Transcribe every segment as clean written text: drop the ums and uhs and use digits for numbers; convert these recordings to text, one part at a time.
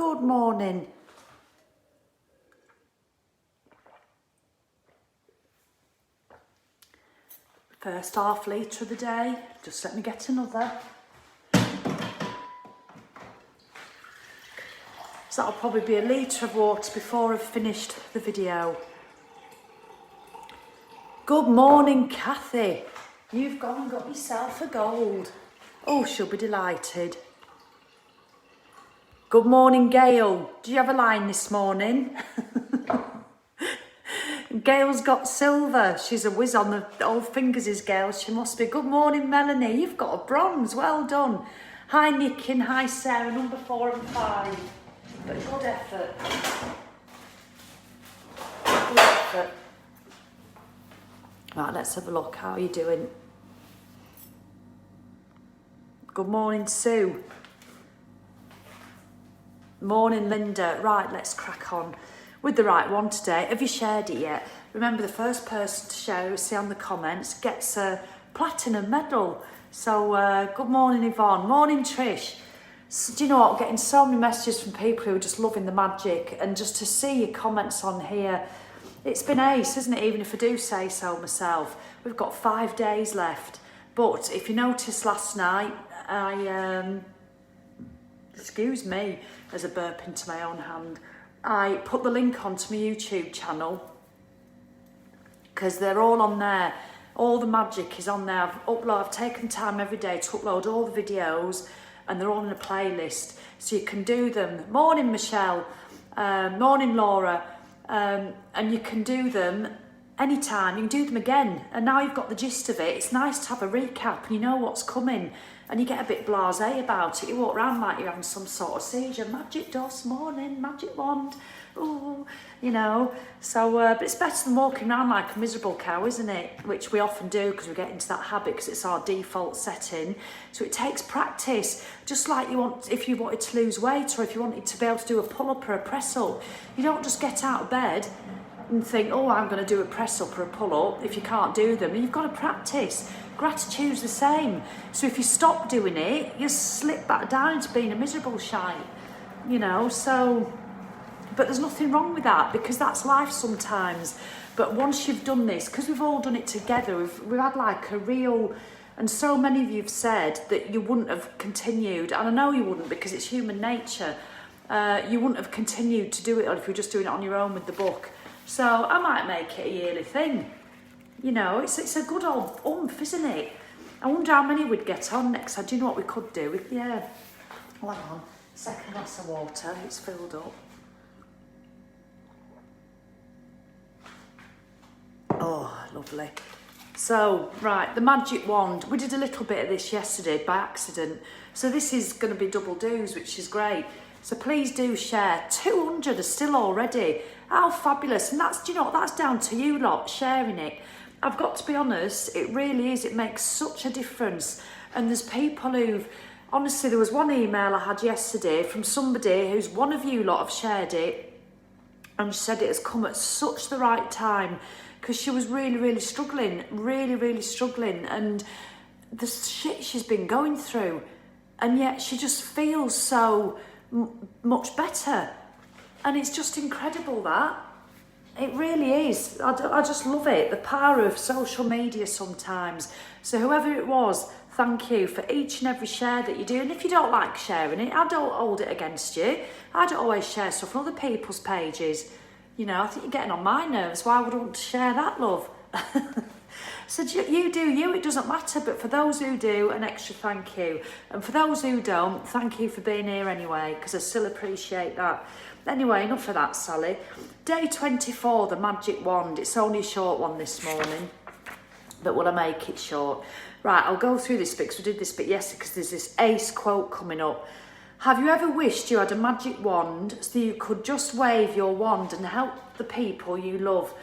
Good morning. First half litre of the day. Just let me get another. So that'll probably be a litre of water before I've finished the video. Good morning, Kathy. You've gone and got yourself a gold. Oh, she'll be delighted. Good morning, Gail. Do you have a line this morning? Gail's got silver. She's a whiz on the old fingers, is Gail. She must be. Good morning, Melanie. You've got a bronze. Well done. Hi, Nick and hi, Sarah. Number 4 and 5. But good effort. Good effort. Right, let's have a look. How are you doing? Good morning, Sue. Morning, Linda. Right, let's crack on with the right one today. Have you shared it yet? Remember, the first person to share, see on the comments, gets a platinum medal. So, good morning, Yvonne. Morning, Trish. So, do you know what? I'm getting so many messages from people who are just loving the magic, and just to see your comments on here, it's been ace, isn't it? Even if I do say so myself. We've got 5 days left. But if you noticed last night, excuse me, there's a burp into my own hand. I put the link onto my YouTube channel because they're all on there. All the magic is on there. I've taken time every day to upload all the videos, and they're all in a playlist, so you can do them. Morning, Michelle. Morning, Laura. And you can do them anytime. You can do them again, and now you've got the gist of it. It's nice to have a recap and you know what's coming, and you get a bit blasé about it. You walk around like you're having some sort of seizure. Magic dust, morning, magic wand, ooh, you know. So, but it's better than walking around like a miserable cow, isn't it? Which we often do because we get into that habit because it's our default setting. So it takes practice. Just like if you wanted to lose weight, or if you wanted to be able to do a pull-up or a press-up, you don't just get out of bed and think, oh, I'm going to do a press-up or a pull-up if you can't do them. You've got to practice. Gratitude's the same. So if you stop doing it, you slip back down into being a miserable shite, you know. So, but there's nothing wrong with that, because that's life sometimes. But once you've done this, because we've all done it together, we've had like a real, and so many of you have said that you wouldn't have continued, and I know you wouldn't because it's human nature. You wouldn't have continued to do it if you were just doing it on your own with the book. So I might make it a yearly thing. You know, it's a good old oomph, isn't it? I wonder how many we'd get on next time. Do you know what we could do? Yeah. Hold on. Second glass of water. It's filled up. Oh, lovely. So, right, the magic wand. We did a little bit of this yesterday by accident. So this is going to be double do's, which is great. So please do share. 200 are still already. How fabulous. And that's, do you know what, that's down to you lot sharing it. I've got to be honest, it really is. It makes such a difference. And there's people who've, honestly, there was one email I had yesterday from somebody who's one of you lot have shared it, and she said it has come at such the right time, because she was really struggling, really struggling, and the shit she's been going through, and yet she just feels so much better. And it's just incredible, that. It really is. I just love it. The power of social media sometimes. So whoever it was, thank you for each and every share that you do. And if you don't like sharing it, I don't hold it against you. I don't always share stuff on other people's pages. You know, I think you're getting on my nerves. Why would I want to share that, love? So you do you, it doesn't matter. But for those who do, an extra thank you. And for those who don't, thank you for being here anyway, because I still appreciate that. Anyway, enough of that, Sally. Day 24, the magic wand. It's only a short one this morning, but will I make it short? Right, I'll go through this bit because we did this bit yesterday, because there's this ace quote coming up. Have you ever wished you had a magic wand so you could just wave your wand and help the people you love?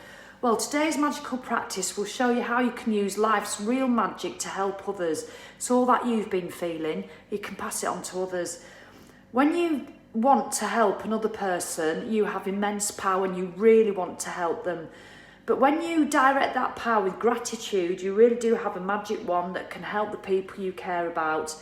Well, today's magical practice will show you how you can use life's real magic to help others. So all that you've been feeling, you can pass it on to others. When you want to help another person, you have immense power and you really want to help them. But when you direct that power with gratitude, you really do have a magic wand that can help the people you care about.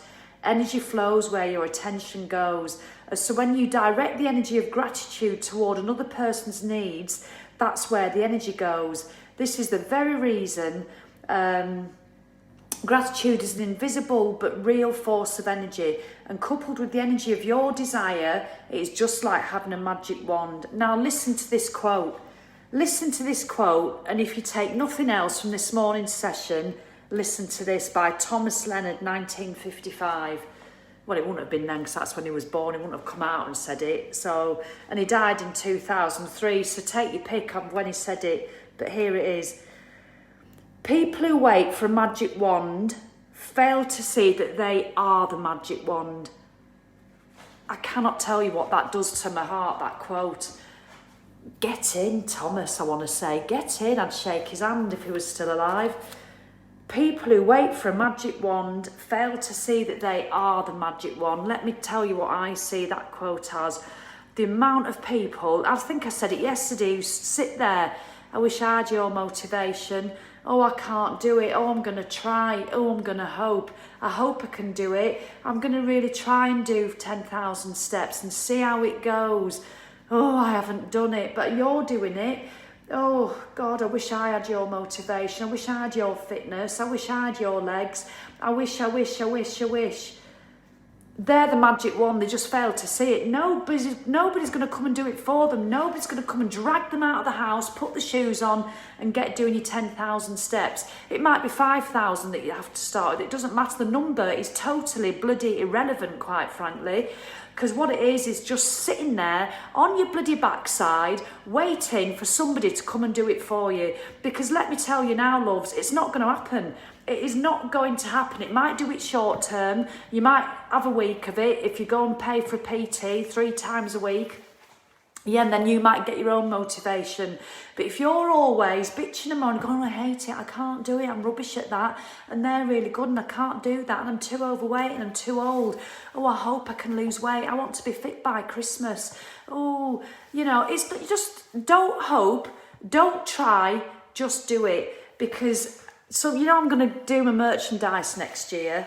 Energy flows where your attention goes. So when you direct the energy of gratitude toward another person's needs, that's where the energy goes. This is the very reason gratitude is an invisible but real force of energy, and coupled with the energy of your desire, it is just like having a magic wand. Now listen to this quote. Listen to this quote, and if you take nothing else from this morning's session, listen to this, by Thomas Leonard, 1955. Well, it wouldn't have been then, because that's when he was born. He wouldn't have come out and said it. So, and he died in 2003, so take your pick on when he said it, but here it is. People who wait for a magic wand fail to see that they are the magic wand. I cannot tell you what that does to my heart, that quote. Get in, Thomas, I want to say. Get in. I'd shake his hand if he was still alive. People who wait for a magic wand fail to see that they are the magic wand. Let me tell you what I see that quote as. The amount of people, I think I said it yesterday, who sit there, I wish I had your motivation. Oh, I can't do it. Oh, I'm going to try. Oh, I'm going to hope. I hope I can do it. I'm going to really try and do 10,000 steps and see how it goes. Oh, I haven't done it, but you're doing it. Oh, God, I wish I had your motivation. I wish I had your fitness. I wish I had your legs. I wish. They're the magic wand. They just fail to see it. Nobody's going to come and do it for them. Nobody's going to come and drag them out of the house, put the shoes on and get doing your 10,000 steps. It might be 5,000 that you have to start with. It doesn't matter. The number is totally bloody irrelevant, quite frankly. Because what it is just sitting there on your bloody backside, waiting for somebody to come and do it for you. Because let me tell you now, loves, it's not going to happen. It is not going to happen. It might do it short term. You might have a week of it if you go and pay for a PT 3 times a week. Yeah, and then you might get your own motivation. But if you're always bitching and moaning, going, oh, I hate it, I can't do it, I'm rubbish at that, and they're really good and I can't do that, and I'm too overweight and I'm too old. Oh, I hope I can lose weight. I want to be fit by Christmas. Oh, it's just don't hope, don't try, just do it. Because, I'm going to do my merchandise next year.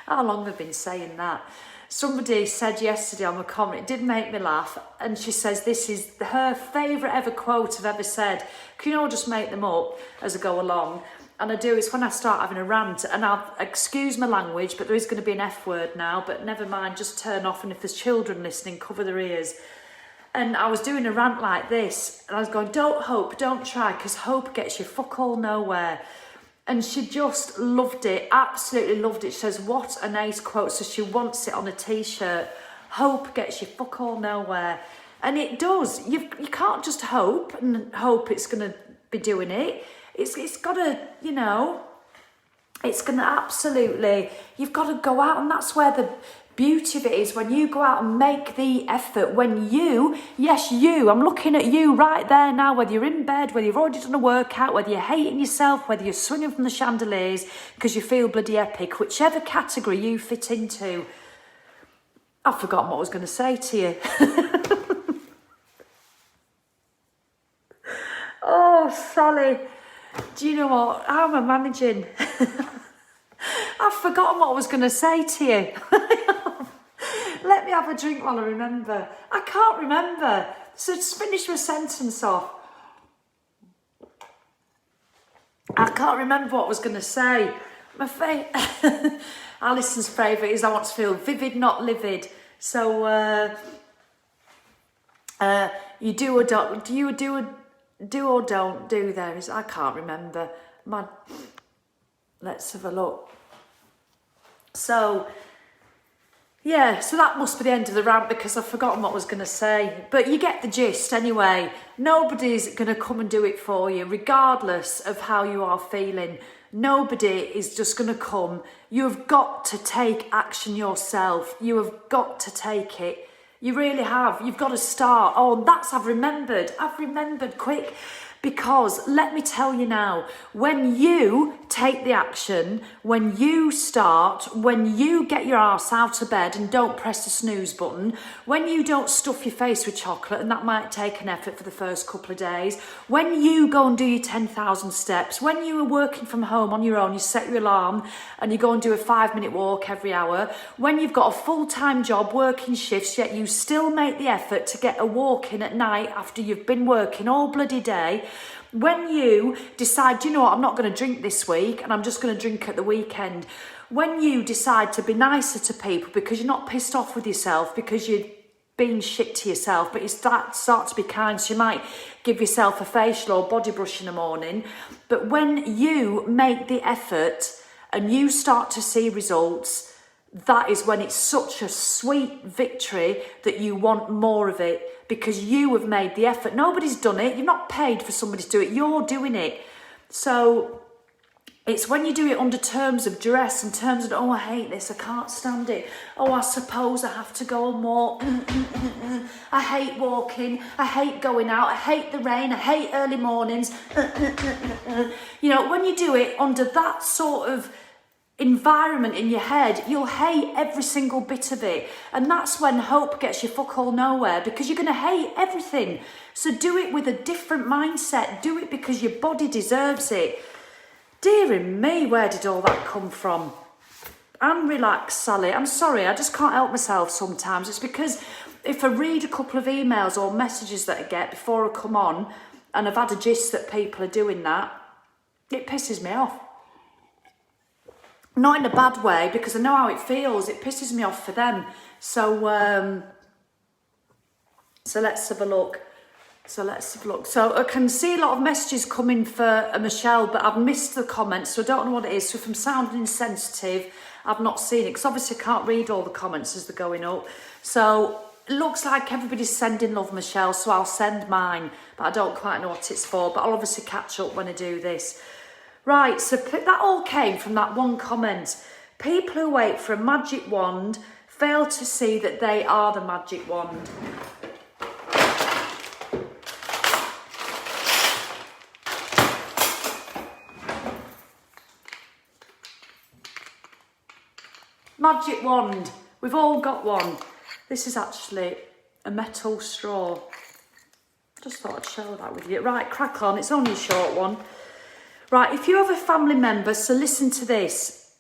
How long have I been saying that? Somebody said yesterday on the comment, it did make me laugh, and she says this is her favourite ever quote I've ever said. Can you all just make them up as I go along? And I do, it's when I start having a rant, and I'll excuse my language, but there is going to be an F word now, but never mind, just turn off, and if there's children listening, cover their ears. And I was doing a rant like this, and I was going, don't hope, don't try, because hope gets you fuck all nowhere. And she just loved it, absolutely loved it. She says, what a nice quote. So she wants it on a t-shirt. Hope gets you fuck all nowhere. And it does. You can't just hope and hope it's going to be doing it. It's got to, it's going to absolutely, you've got to go out. And that's where the beauty of it is, when you go out and make the effort, when I'm looking at you right there now, whether you're in bed, whether you've already done a workout, whether you're hating yourself, whether you're swinging from the chandeliers because you feel bloody epic, whichever category you fit into. I've forgotten what I was going to say to you. Oh, Sally, do you know what? How am I managing? I've forgotten what I was going to say to you. Let me have a drink while I remember. I can't remember. So just finish my sentence off. I can't remember what I was going to say. Alison's favourite is I want to feel vivid, not livid. So you do or don't. Do you do or don't do there? I can't remember. Let's have a look. So, yeah, so that must be the end of the rant because I've forgotten what I was going to say. But you get the gist anyway. Nobody's going to come and do it for you, regardless of how you are feeling. Nobody is just going to come. You have got to take action yourself. You have got to take it. You really have. You've got to start. Oh, I've remembered quick. Because let me tell you now, when you take the action, when you start, when you get your arse out of bed and don't press the snooze button, when you don't stuff your face with chocolate, and that might take an effort for the first couple of days, when you go and do your 10,000 steps, when you are working from home on your own, you set your alarm and you go and do a 5-minute walk every hour, when you've got a full-time job, working shifts, yet you still make the effort to get a walk in at night after you've been working all bloody day, when you decide, you know what, I'm not going to drink this week and I'm just going to drink at the weekend, when you decide to be nicer to people because you're not pissed off with yourself because you're being shit to yourself, but you start to be kind, so you might give yourself a facial or body brush in the morning, but when you make the effort and you start to see results, that is when it's such a sweet victory that you want more of it because you have made the effort. Nobody's done it. You're not paid for somebody to do it. You're doing it. So it's when you do it under terms of duress, in terms of, oh, I hate this, I can't stand it. Oh, I suppose I have to go and walk. I hate walking. I hate going out. I hate the rain. I hate early mornings. You know, when you do it under that sort of environment in your head, you'll hate every single bit of it, and that's when hope gets you fuck all nowhere, because you're going to hate everything. So do it with a different mindset. Do it because your body deserves it. Dear me, where did all that come from? I'm relaxed, Sally. I'm sorry, I just can't help myself sometimes. It's because if I read a couple of emails or messages that I get before I come on, and I've had a gist that people are doing that, it pisses me off. Not in a bad way, because I know how it feels. It pisses me off for them. So let's have a look. So I can see a lot of messages coming for Michelle, but I've missed the comments, so I don't know what it is. So if I'm sounding insensitive, I've not seen it, because obviously I can't read all the comments as they're going up. So it looks like everybody's sending love, Michelle, so I'll send mine, but I don't quite know what it's for, but I'll obviously catch up when I do this. Right, so that all came from that one comment. People who wait for a magic wand fail to see that they are the magic wand. Magic wand. We've all got one. This is actually a metal straw. Just thought I'd share that with you. Right, crack on. It's only a short one. Right, if you have a family member, so listen to this.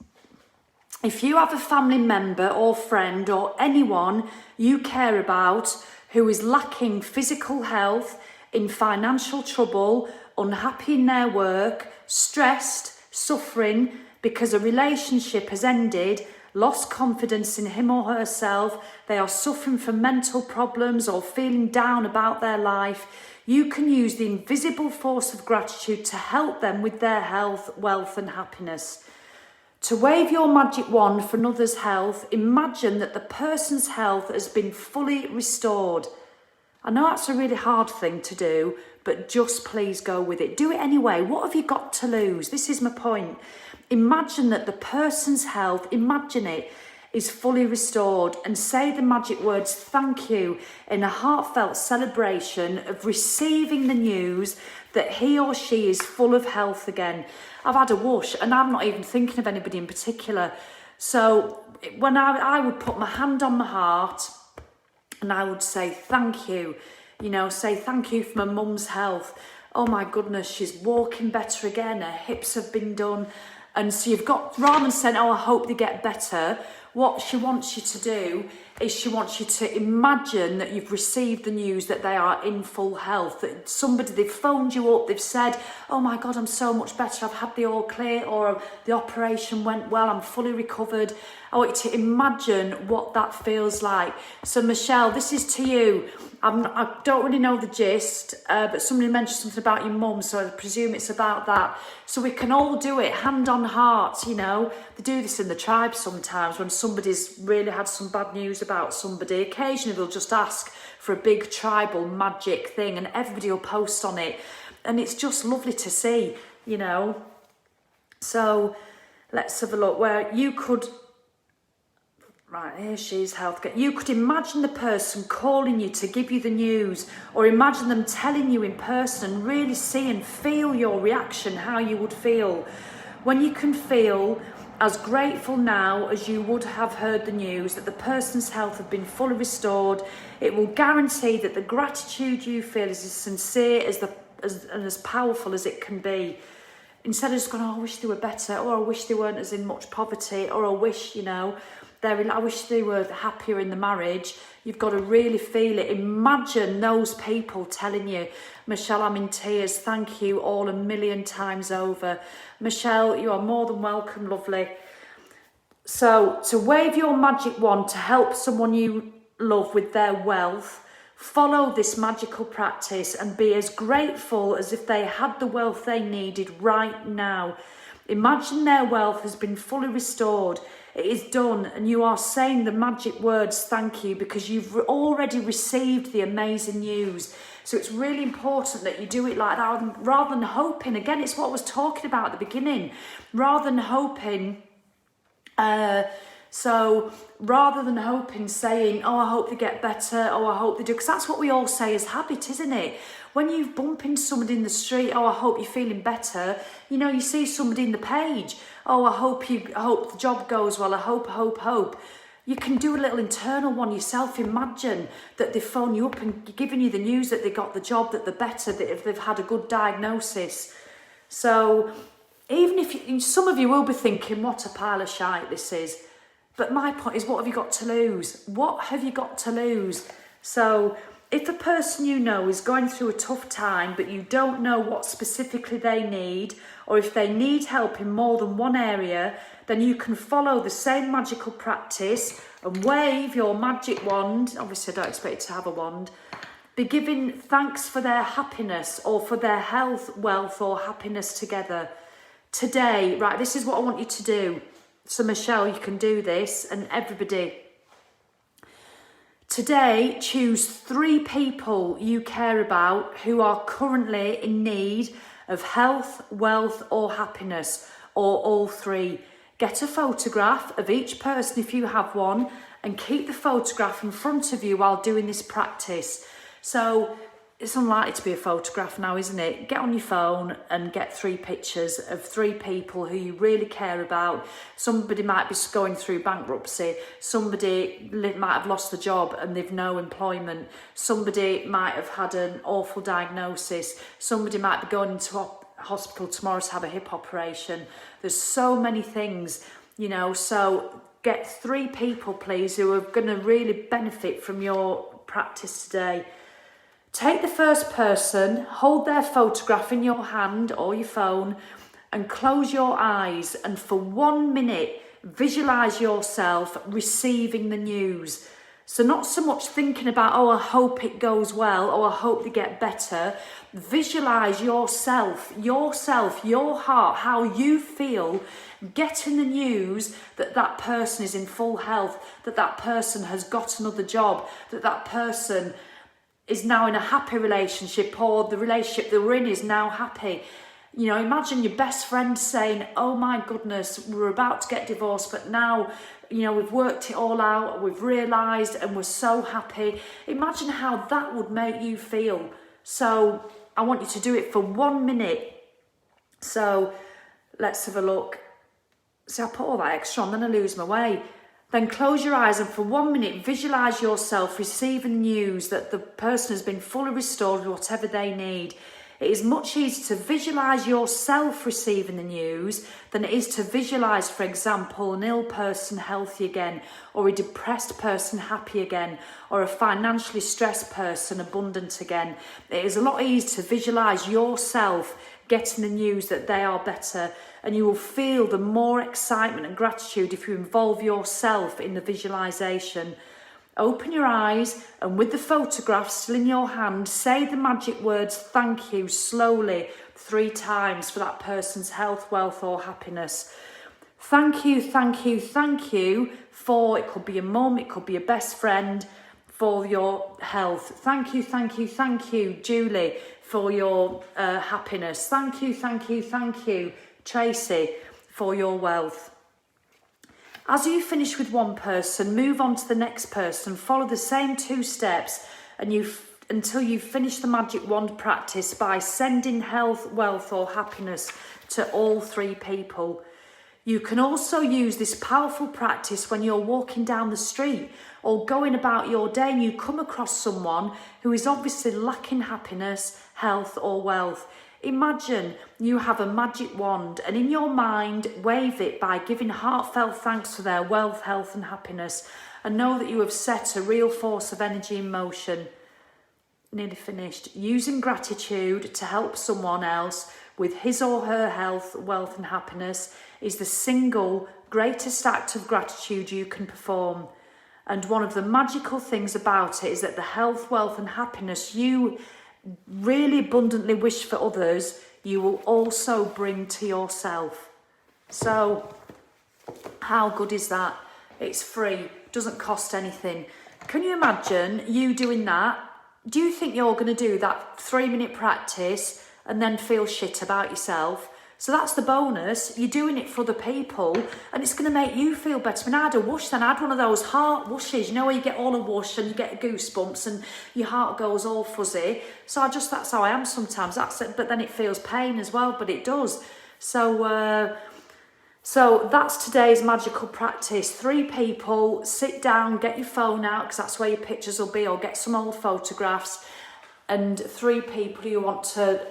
If you have a family member or friend or anyone you care about who is lacking physical health, in financial trouble, unhappy in their work, stressed, suffering because a relationship has ended, lost confidence in him or herself, they are suffering from mental problems or feeling down about their life, you can use the invisible force of gratitude to help them with their health, wealth and happiness. To wave your magic wand for another's health, imagine that the person's health has been fully restored. I know that's a really hard thing to do, but just please go with it. Do it anyway. What have you got to lose? This is my point. Imagine that the person's health, imagine it, is fully restored, and say the magic words thank you in a heartfelt celebration of receiving the news that he or she is full of health again. I've had a whoosh and I'm not even thinking of anybody in particular. So when I would put my hand on my heart and I would say thank you, say thank you for my mum's health. Oh my goodness, she's walking better again, her hips have been done. And so you've got, rather than saying, oh, I hope they get better, what she wants you to do is she wants you to imagine that you've received the news that they are in full health, that they've phoned you up, they've said, oh my God, I'm so much better, I've had the all clear, or the operation went well, I'm fully recovered. I want you to imagine what that feels like. So Michelle, this is to you. I don't really know the gist, but somebody mentioned something about your mum, so I presume it's about that. So we can all do it, hand on heart, They do this in the tribe sometimes when somebody's really had some bad news about somebody. Occasionally they'll just ask for a big tribal magic thing and everybody will post on it. And it's just lovely to see, So let's have a look where you could... Right, here she is, health. You could imagine the person calling you to give you the news, or imagine them telling you in person and really see and feel your reaction, how you would feel. When you can feel as grateful now as you would have heard the news that the person's health had been fully restored, it will guarantee that the gratitude you feel is as sincere and as powerful as it can be. Instead of just going, oh, I wish they were better, or I wish they weren't as in much poverty, or I wish, I wish they were happier in the marriage. You've got to really feel it. Imagine those people telling you, Michelle, I'm in tears. Thank you all 1,000,000 times over. Michelle, you are more than welcome, lovely. So to wave your magic wand to help someone you love with their wealth, follow this magical practice and be as grateful as if they had the wealth they needed right now. Imagine their wealth has been fully restored. It is done, and you are saying the magic words thank you because you've already received the amazing news. So it's really important that you do it like that rather than hoping. Again, it's what I was talking about at the beginning. Rather than hoping, saying, oh, I hope they get better, oh, I hope they do, because that's what we all say as habit, isn't it? When you bump into somebody in the street, oh, I hope you're feeling better. You see somebody in the page, oh, I hope the job goes well, I hope. You can do a little internal one yourself. Imagine that they phone you up and giving you the news that they got the job, that they're better, that if they've had a good diagnosis. So even if some of you will be thinking, what a pile of shite this is. But my point is, what have you got to lose? What have you got to lose? So if a person you know is going through a tough time, but you don't know what specifically they need, or if they need help in more than one area, then you can follow the same magical practice and wave your magic wand. Obviously, I don't expect you to have a wand. Be giving thanks for their happiness or for their health, wealth, or happiness together. Today, right, this is what I want you to do. So, Michelle, you can do this, and everybody. Today, choose 3 people you care about who are currently in need of health, wealth, or happiness, or all 3. Get a photograph of each person if you have one, and keep the photograph in front of you while doing this practice. So it's unlikely to be a photograph now, isn't it? Get on your phone and get 3 pictures of 3 people who you really care about. Somebody might be going through bankruptcy. Somebody might have lost the job and they've no employment. Somebody might have had an awful diagnosis. Somebody might be going into hospital tomorrow to have a hip operation. There's so many things, so get 3 people, please, who are going to really benefit from your practice today. Take the first person, hold their photograph in your hand or your phone, and close your eyes, and for 1 minute visualize yourself receiving the news. So not so much thinking about, oh, I hope it goes well, or I hope they get better. Visualize yourself, your heart, how you feel getting the news that that person is in full health, that that person has got another job, that that person is now in a happy relationship, or the relationship they were in is now happy. Imagine your best friend saying, oh my goodness, we're about to get divorced, but now, we've worked it all out, we've realised, and we're so happy. Imagine how that would make you feel. So I want you to do it for 1 minute. So let's have a look. See, I put all that extra on, then I lose my way. Then close your eyes and for 1 minute, visualise yourself receiving news that the person has been fully restored with whatever they need. It is much easier to visualise yourself receiving the news than it is to visualise, for example, an ill person healthy again, or a depressed person happy again, or a financially stressed person abundant again. It is a lot easier to visualise yourself getting the news that they are better, and you will feel the more excitement and gratitude if you involve yourself in the visualisation. Open your eyes, and with the photograph still in your hand, say the magic words thank you slowly 3 times for that person's health, wealth, or happiness. Thank you, thank you, thank you for, it could be your mum, it could be your best friend, for your health. Thank you, thank you, thank you, Julie, for your happiness. Thank you, thank you, thank you, Tracy, for your wealth. As you finish with one person, move on to the next person, follow the same 2 steps until you finish the magic wand practice by sending health, wealth or happiness to all 3 people. You can also use this powerful practice when you're walking down the street or going about your day and you come across someone who is obviously lacking happiness, health or wealth. Imagine you have a magic wand and in your mind wave it by giving heartfelt thanks for their wealth, health and happiness, and know that you have set a real force of energy in motion. Nearly finished. Using gratitude to help someone else with his or her health, wealth and happiness is the single greatest act of gratitude you can perform. And one of the magical things about it is that the health, wealth and happiness you really abundantly wish for others, you will also bring to yourself. So how good is that? It's free, doesn't cost anything. Can you imagine you doing that? Do you think you're going to do that 3-minute practice and then feel shit about yourself? So that's the bonus. You're doing it for other people and it's going to make you feel better. When I had a whoosh, then I had one of those heart whooshes, you know, where you get all a whoosh and you get goosebumps and your heart goes all fuzzy. So that's how I am sometimes. That's it. But then it feels pain as well, but it does. So that's today's magical practice. 3 people, sit down, get your phone out because that's where your pictures will be, or get some old photographs, and 3 people you want to,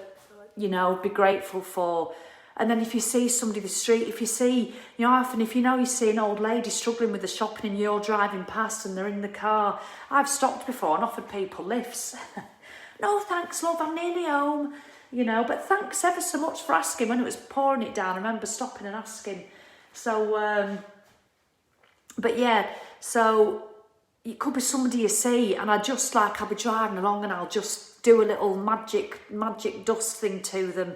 you know, be grateful for. And then if you see somebody in the street, if you see, you know, often if you know you see an old lady struggling with the shopping and you're driving past and they're in the car, I've stopped before and offered people lifts. No thanks love, I'm nearly home. You know, but thanks ever so much for asking. When it was pouring it down, I remember stopping and asking. So, but yeah, so it could be somebody you see and I'll be driving along and I'll just do a little magic dust thing to them,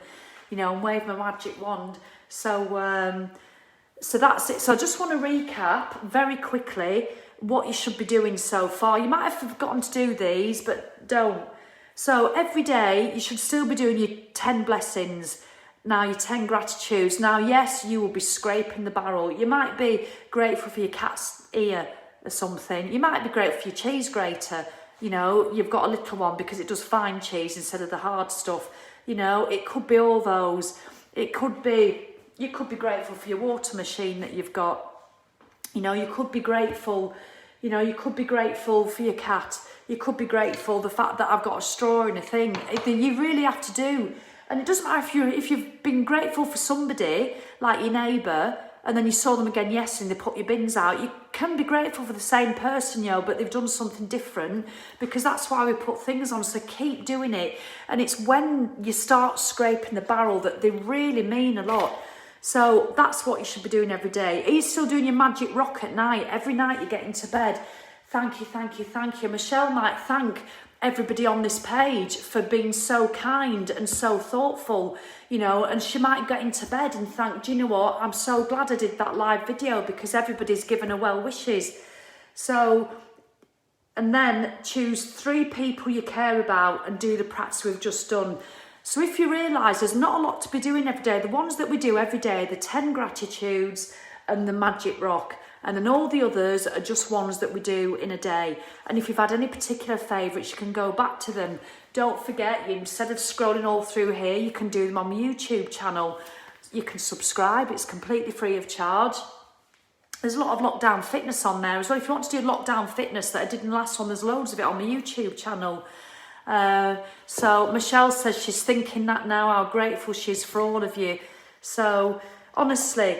you know, and wave my magic wand. So that's it. So I just want to recap very quickly what you should be doing so far. You might have forgotten to do these, but don't. So every day you should still be doing your 10 blessings, now your 10 gratitudes. Now, yes, you will be scraping the barrel. You might be grateful for your cat's ear or something. You might be grateful for your cheese grater. You know, you've got a little one because it does fine cheese instead of the hard stuff. You know, it could be all those. You could be grateful for your water machine that you've got. You know, you could be grateful for your cat. You could be grateful the fact that I've got a straw in a thing. You really have to do. And it doesn't matter if you've been grateful for somebody, like your neighbour, and then you saw them again yesterday and they put your bins out. You can be grateful for the same person, you know, but they've done something different, because that's why we put things on. So keep doing it. And it's when you start scraping the barrel that they really mean a lot. So that's what you should be doing every day. Are you still doing your magic rock at night? Every night you get into bed. Thank you, thank you, thank you. Michelle might thank everybody on this page for being so kind and so thoughtful, you know, and she might get into bed and think, do you know what? I'm so glad I did that live video because everybody's given her well wishes. So, and then choose 3 people you care about and do the practice we've just done. So if you realise there's not a lot to be doing every day, the ones that we do every day, the 10 gratitudes and the magic rock. And then all the others are just ones that we do in a day. And if you've had any particular favourites, you can go back to them. Don't forget, instead of scrolling all through here, you can do them on my YouTube channel. You can subscribe, it's completely free of charge. There's a lot of lockdown fitness on there as well. If you want to do lockdown fitness that I did in the last one, there's loads of it on my YouTube channel. So Michelle says she's thinking that now, how grateful she is for all of you. So honestly,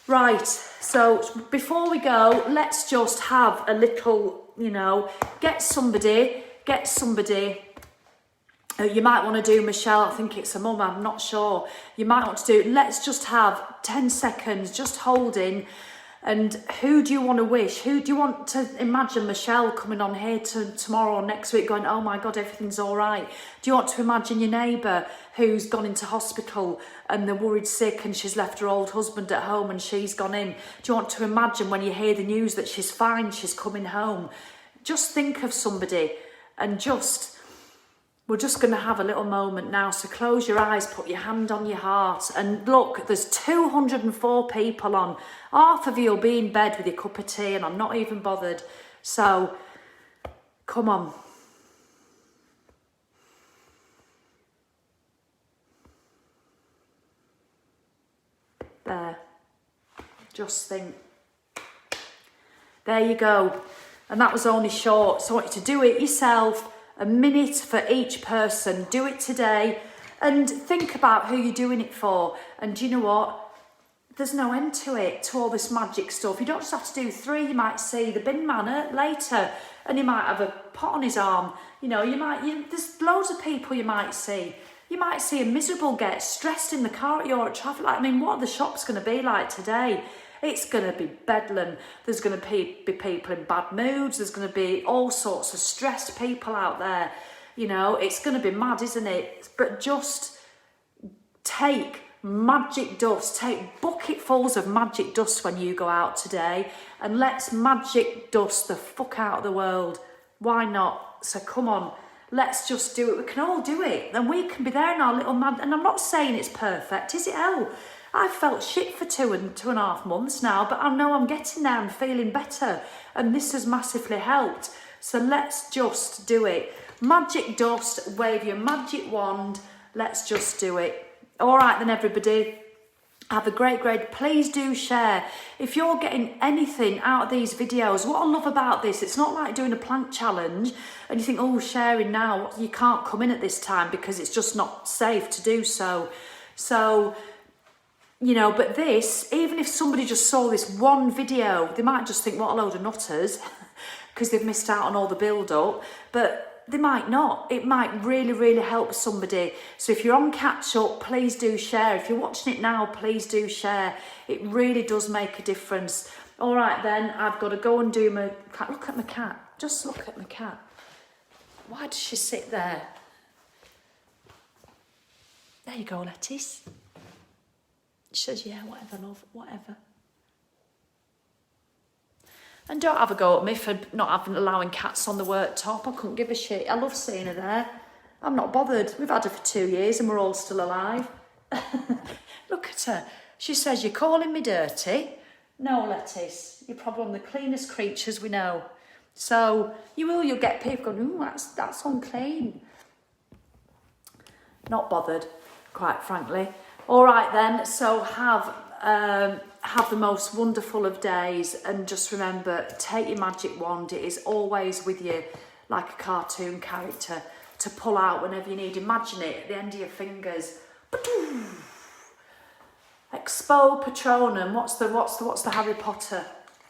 right, so before we go, let's just have a little, you know, get somebody, you might want to do, Michelle, I think it's a mum, I'm not sure. You might want to do, let's just have 10 seconds, just holding. And who do you want to wish? Who do you want to imagine Michelle coming on here tomorrow or next week going, oh my God, everything's all right? Do you want to imagine your neighbour who's gone into hospital and they're worried sick and she's left her old husband at home and she's gone in? Do you want to imagine when you hear the news that she's fine, she's coming home? Just think of somebody and just we're just going to have a little moment now. So close your eyes, put your hand on your heart, and look, there's 204 people on. Half of you will be in bed with your cup of tea, and I'm not even bothered. So, come on. There. Just think. There you go. And that was only short. So I want you to do it yourself. A minute for each person. Do it today. And think about who you're doing it for. And do you know what? There's no end to it, to all this magic stuff. You don't just have to do 3. You might see the bin man later. And he might have a pot on his arm. You know, there's loads of people you might see. You might see a miserable get stressed in the car at your traffic light. I mean, what are the shops going to be like today? It's going to be bedlam. There's going to be people in bad moods. There's going to be all sorts of stressed people out there. You know, it's going to be mad, isn't it? But just take magic dust. Take bucketfuls of magic dust when you go out today. And let's magic dust the fuck out of the world. Why not? So come on. Let's just do it. We can all do it. And we can be there in our little mad... And I'm not saying it's perfect, is it? Hell, I've felt shit for 2.5 months now, but I know I'm getting there and feeling better. And this has massively helped. So let's just do it. Magic dust, wave your magic wand. Let's just do it. All right then, everybody. Have a great, please do share. If you're getting anything out of these videos, what I love about this, it's not like doing a plank challenge and you think, oh, sharing now, you can't come in at this time because it's just not safe to do so. So, you know, but this, even if somebody just saw this one video, they might just think, what a load of nutters, because they've missed out on all the build-up, but they might not. It might really help somebody. So if you're on catch up, please do share. If you're watching it now, please do share. It really does make a difference. All right then, I've got to go and do my... Look at my cat. Just look at my cat. Why does she sit there? There you go, Lettice. She says, yeah, whatever, love, whatever. And don't have a go at me for not allowing cats on the worktop. I couldn't give a shit. I love seeing her there. I'm not bothered. We've had her for 2 years and we're all still alive. Look at her. She says, you're calling me dirty? No, Lettice. You're probably one of the cleanest creatures we know. So you'll get people going, ooh, that's unclean. Not bothered, quite frankly. All right then, so have the most wonderful of days, and just remember, take your magic wand. It is always with you like a cartoon character to pull out whenever you need. Imagine it at the end of your fingers. Expo Patronum. What's the Harry Potter?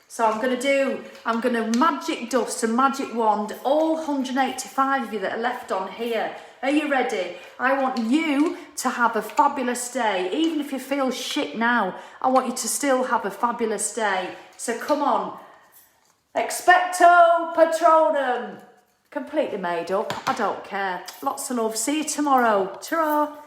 So I'm gonna magic dust and magic wand all 185 of you that are left on here. Are you ready? I want you to have a fabulous day. Even if you feel shit now, I want you to still have a fabulous day. So come on. Expecto Patronum. Completely made up. I don't care. Lots of love. See you tomorrow. Ta-ra.